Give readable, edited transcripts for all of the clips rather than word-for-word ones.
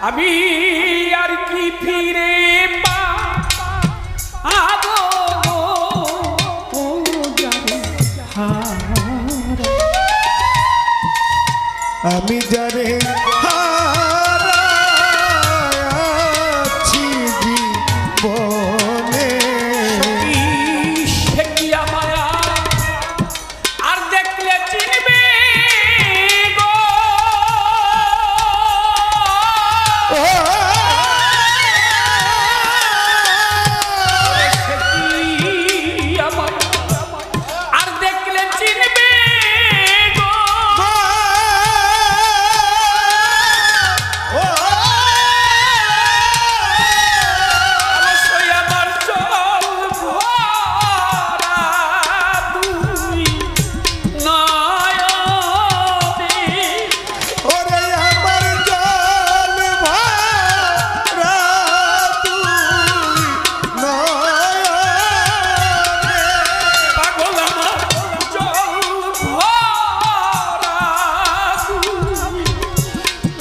আমি আর কি ফিরে পাবো আমি যারে হারাচ্ছি জীবনে সে কি আমার আর দেখলে চিনবে গো সে কি আমার আর দেখলে চিনবে গো অবশ্যই আমার চল ভরা দুই নয়নে ওরে আমার জল ভরা তুই নয়নে পাগল আমার চল ভরা দুই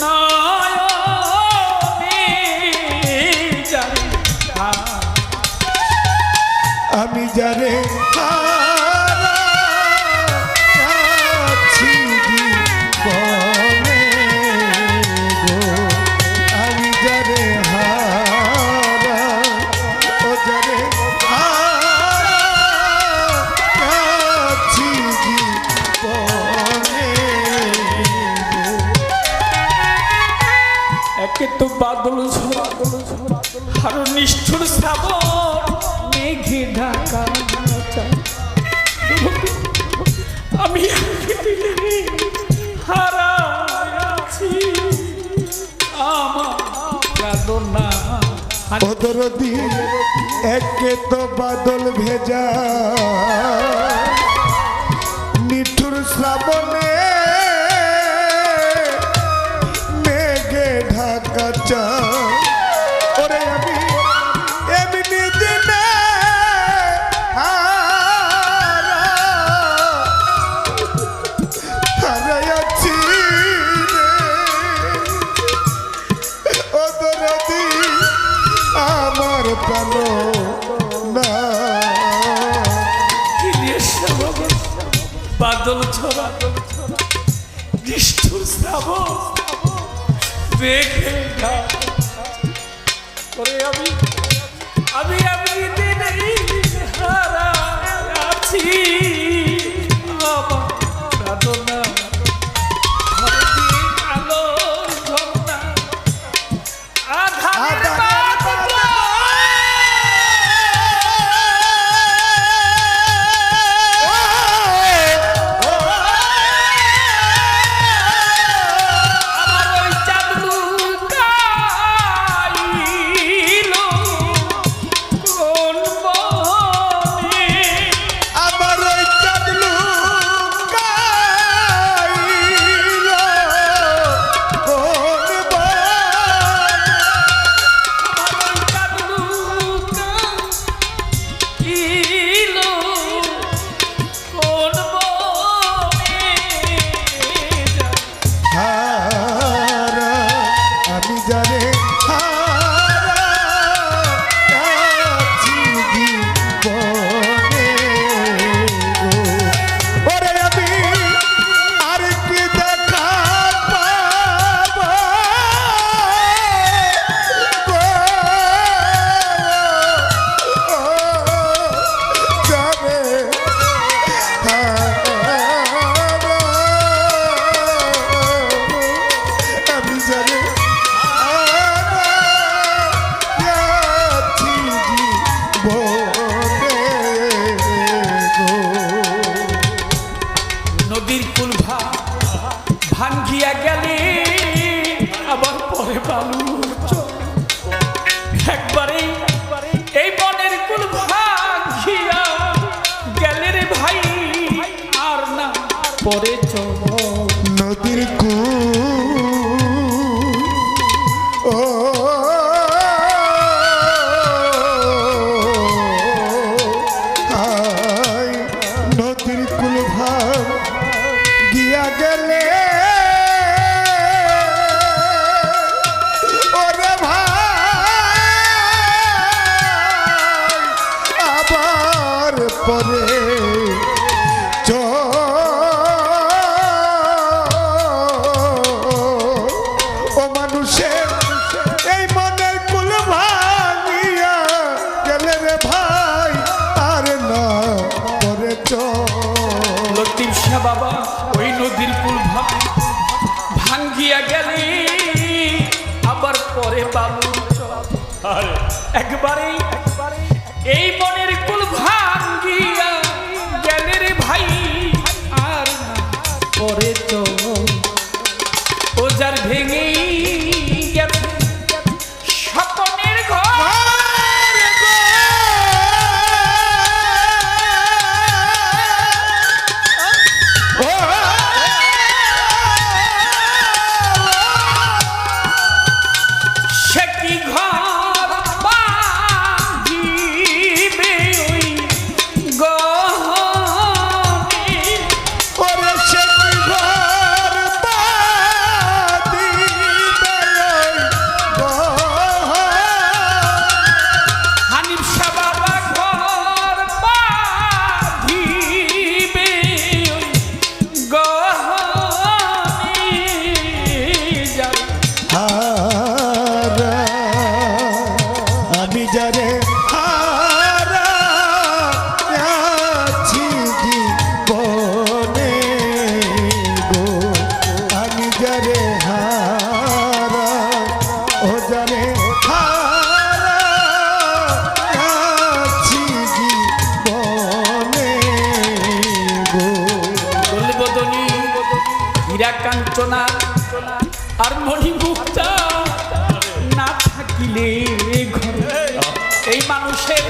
নয়নে যারে আমি যারে হারাচ্ছি জীবনে গো আমি যারে ও যারে হারাচ্ছি জীবনে একে তো বাদল ঝরা আর নিষ্ঠুর শ্রাবণ মেঘে ঢাকা আমি হারাছি আমার প্রার্থনা ওদরদি একে তো বাদল ভেজা নিঠুর শ্রাবণে মেঘে ঢাকা চা ওরে আমি এমনি দিনে হারাইয়াছি রে ওদরদি আমার প্রাণ না বাদল ঝরা নিষ্ঠুর শ্রাবণ মেঘে ঢাকা ওরে আমি দিনে হারাছি আমার প্রার্থনা আলোর ঝর্ণা আধারের বাদলা আমার ওই চাঁদ লুকাইলো কোন বনে আমার ওই চাঁদ লুকাইল কোন বনে আমার ওই চাঁদ লুকাইলো কোন বনে হারা আমি জানে হারাচ্ছি জীবনে গো। ওরে আমি আর কি দেখা পাবো গো। ও যাবে আমি জানি হারাচ্ছি জীবনে গো। নদীর কুল ভাঙ্গিয়া গেলে আবার পরে বালু একবারে এই বনের কুল ভাঙ্গিয়া গেলে রে ভাই আর না পরে চল নদীর কুল ও আয় নদীর কুল ভাঙ গিয়া গেলে বাবা ওই নদীর কুল ভাঙ্গিয়া গেলে আবার পরে বালুর চর একবারে এই মনের কুল ভাঙ্গিয়া গেলে রে ভাই আর না পরে তো ও যার ভেঙে গেছে স্বপ্নের ঘর সে কি ঘর বাঁধিবে ওই গহনে ওরে সে কি ঘর বাঁধিবে হানিফ শাহ বাবা ঘর বাঁধিবে ওই গহনে যাও হারা আমি যারে হারা আছি জীবনে গো আমি যারে হারা ও যারে হারা আছি জীবনে গো বদনি হীরা কাঞ্চনা আর মণিমুক্তা না থাকিলে ঘরে এই মানুষের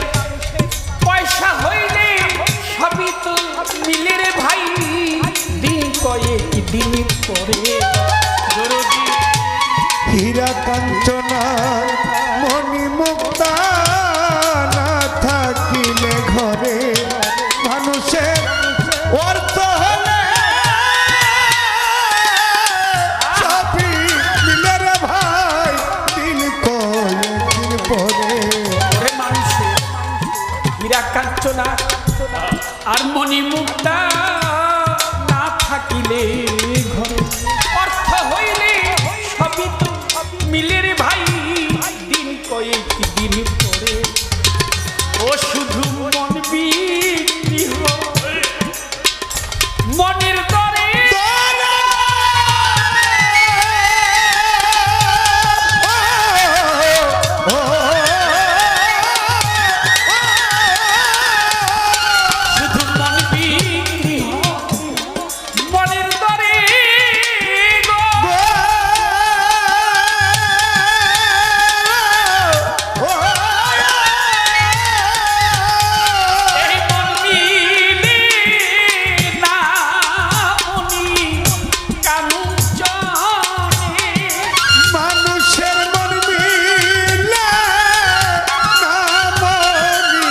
পয়সা হইলে সবই তো মিলে রে ভাই দিন কয়েক দিন পরে দরদি হীরা কাঞ্চনা মণিমুক্তা না থাকিলে ঘরে মানুষের অর্থ হলে সবই মিলে রে ভাই দিন কয়েকদিন পরে ওরে মানুষের হীরা কাঞ্চনা আর মণিমুক্তা না থাকিলে ঘরে অর্থ হইলে সবই তো মিলে রে ভাই দিন কয়েক দিন পরে ও শুধু মন বিক্রি হয় মনের দরে শুধু মন বিক্রি হয় মনের দরে গো। এই মন মিলে না মনি কাঞ্চনে মানুষের মন মিলে না মনি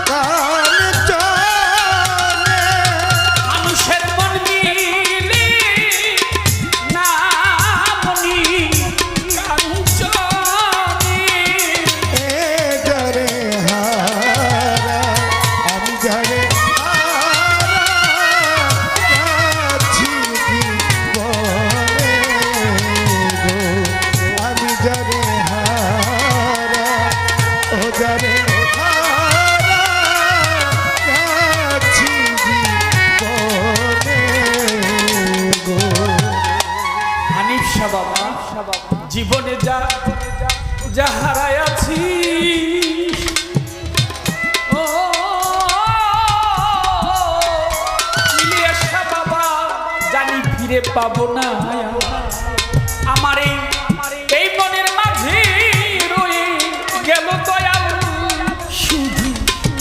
কাঞ্চনে মানুষের মন মিলে না মনি কাঞ্চনে এ যারে হারা আমি যারে হারা আছি জীবনে গো আমি যারে হারা ও যারে হারা আছি জীবনে গো হানিফ শাহ বাবা জীবনে যা যা হারায় আছি ও ইলিয়াস শাহ বাবা জানি ফিরে পাবো না আমার এই মনের মাঝে রয়ে গেল দয়াল শুধু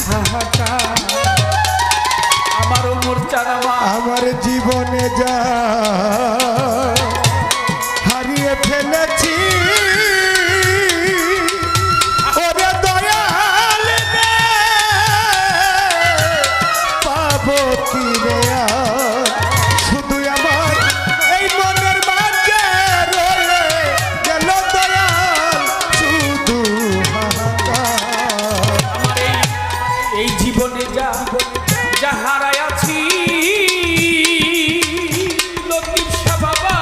হাহাকার আমার ওমর চারাবা আমার জীবনে যা হারিয়ে ফেলেছি ওরে দয়াল রে, পাবো কি রে আর? শুধু আমার এই মনের মাঝে রয়ে গেল দয়াল শুধু হাহাকার। আমার এই জীবনে যা যা হারায় আছি লতিফ শাহ বাবা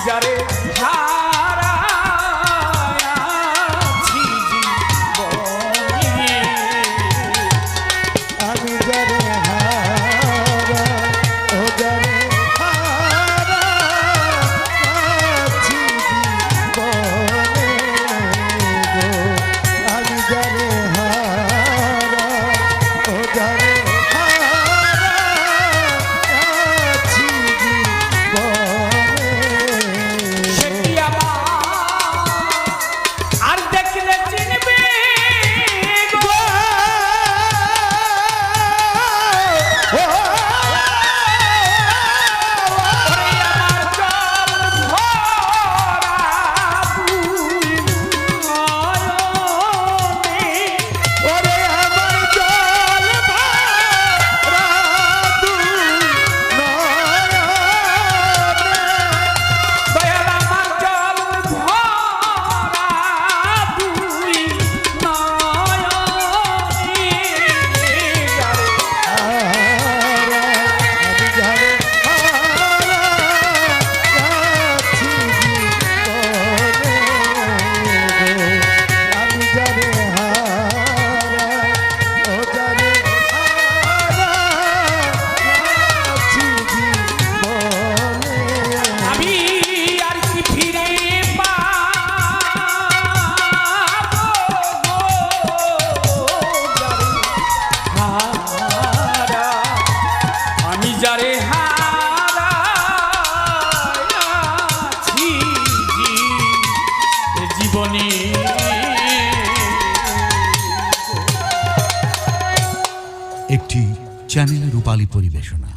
যারে হারাইয়াছি জীবনে আমি যারে হারা ও যারে হারাইয়াছি জীবনে গো আমি যারে হারা ও যারে হারাইয়াছি জীবনে সে কি আমার আর দেখলে চিনবে গো ওরে আমার জল ভরা দুই নয়নে ওরে আমার জল ভরা দুই নয়নে দয়াল আমার জল ভরা দুই নয়নে যারে আমি যারে হারাইয়াছি জীবনে গো আমি যারে হারা ও যারে হারাইয়াছি জীবনে আমি আর কি ফিরে পাবো হারা আমি যারে হারাইয়াছি জীবনে একটি চ্যানেল রূপালী পরিবেশনা।